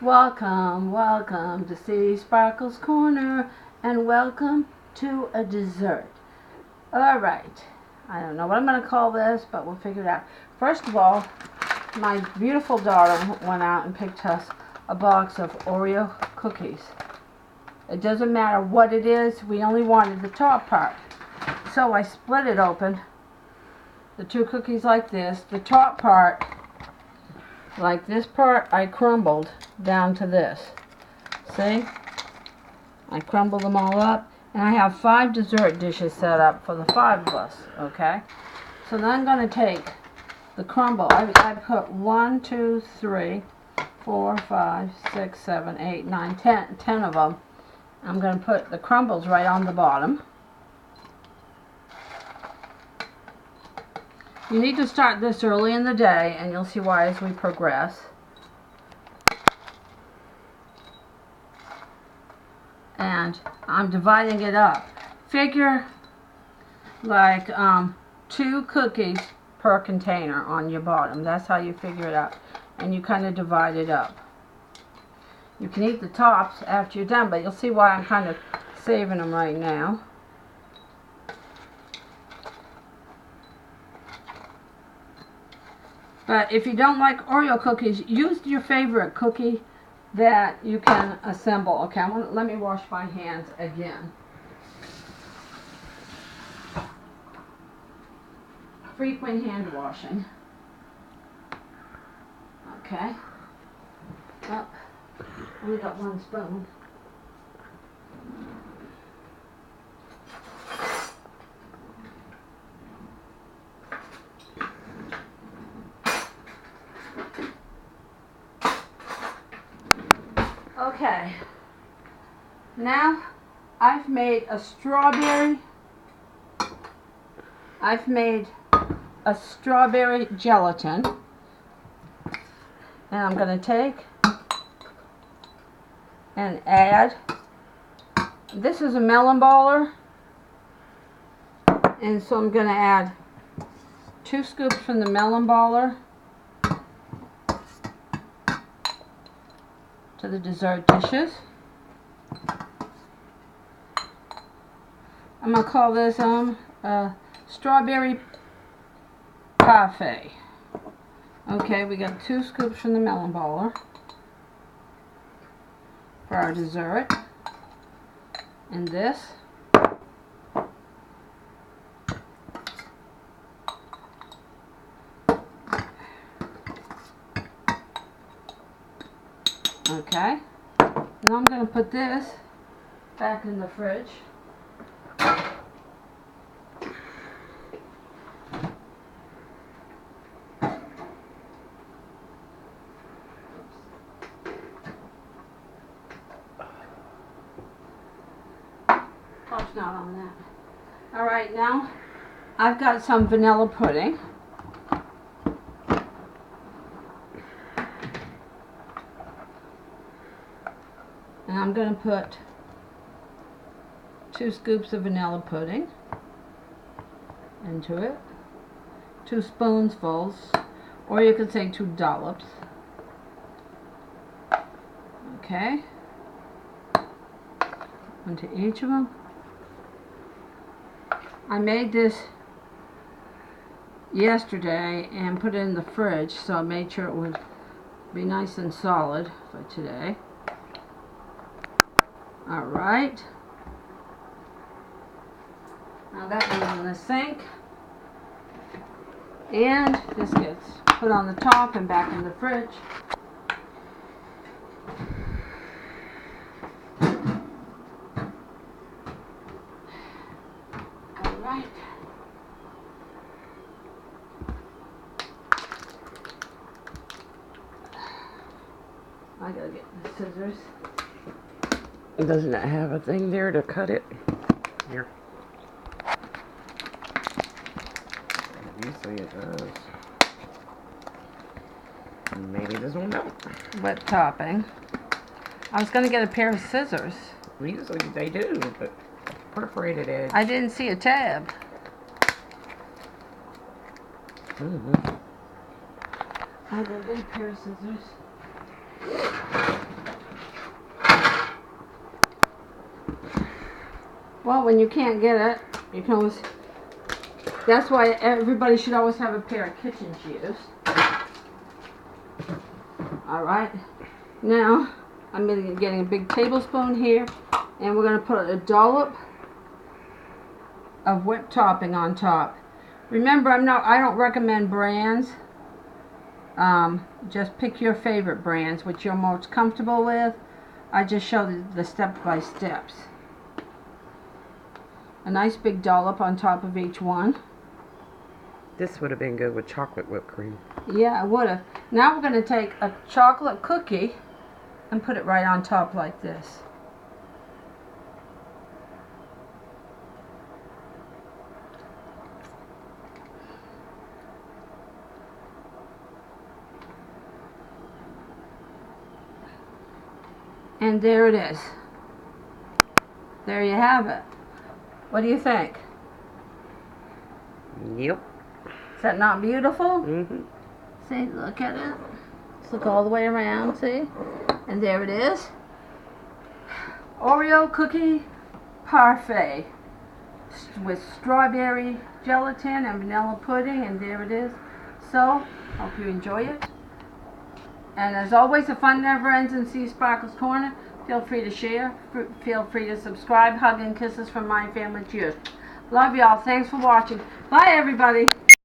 Welcome, welcome to Seasparkles Corner, and welcome to a dessert. Alright, I don't know what I'm going to call this, but we'll figure it out. First of all, my beautiful daughter went out and picked us a box of Oreo cookies. It doesn't matter what it is, we only wanted the top part. So I split it open, the two cookies like this. The top part, like this part, I crumbled down to this. See? I crumbled them all up, and I have 5 dessert dishes set up for the 5 of us, okay? So then I'm going to take the crumble. I put 1, 2, 3, 4, 5, 6, 7, 8, 9, 10 of them. I'm going to put the crumbles right on the bottom. You need to start this early in the day, and you'll see why as we progress. And I'm dividing it up. Figure like 2 cookies per container on your bottom. That's how you figure it out. And you kind of divide it up. You can eat the tops after you're done, but you'll see why I'm kind of saving them right now. But if you don't like Oreo cookies, use your favorite cookie that you can assemble. Okay, let me wash my hands again. Frequent hand washing. Okay. Oh, we got 1 spoon. Okay, now I've made a strawberry gelatin, and I'm going to take and add, this is a melon baller, and so I'm going to add 2 scoops from the melon baller to the dessert dishes. I'm going to call this strawberry parfait. Okay, we got 2 scoops from the melon baller for our dessert. And this. Okay, now I'm going to put this back in the fridge. Top's not on that. Alright, now I've got some vanilla pudding. And I'm going to put 2 scoops of vanilla pudding into it. 2 spoonfuls, or you could say 2 dollops. Okay. Into each of them. I made this yesterday and put it in the fridge, so I made sure it would be nice and solid for today. Alright, now that goes in the sink, and this gets put on the top and back in the fridge. Alright, I gotta get the scissors. Doesn't it have a thing there to cut it? Here. You say it does. Maybe this one don't. Wet topping. I was going to get a pair of scissors. Usually they do, but perforated edge. I didn't see a tab. Mm-hmm. I'll go get a pair of scissors. Well, when you can't get it, you can always... That's why everybody should always have a pair of kitchen shears. Alright. Now, I'm getting a big tablespoon here. And we're going to put a dollop of whipped topping on top. Remember, I don't recommend brands. Just pick your favorite brands, which you're most comfortable with. I just show the step-by-steps. A nice big dollop on top of each one. This would have been good with chocolate whipped cream. Yeah, it would have. Now we're going to take a chocolate cookie and put it right on top like this. And there it is. There you have it. What do you think? Yep. Is that not beautiful? Mm-hmm. See, look at it. Let's look all the way around, see? And there it is. Oreo Cookie Parfait with strawberry gelatin and vanilla pudding, and there it is. So, hope you enjoy it. And as always, the fun never ends in seasparkles Corner. Feel free to share. Feel free to subscribe. Hug and kisses from my family to yours. Love y'all. Thanks for watching. Bye, everybody.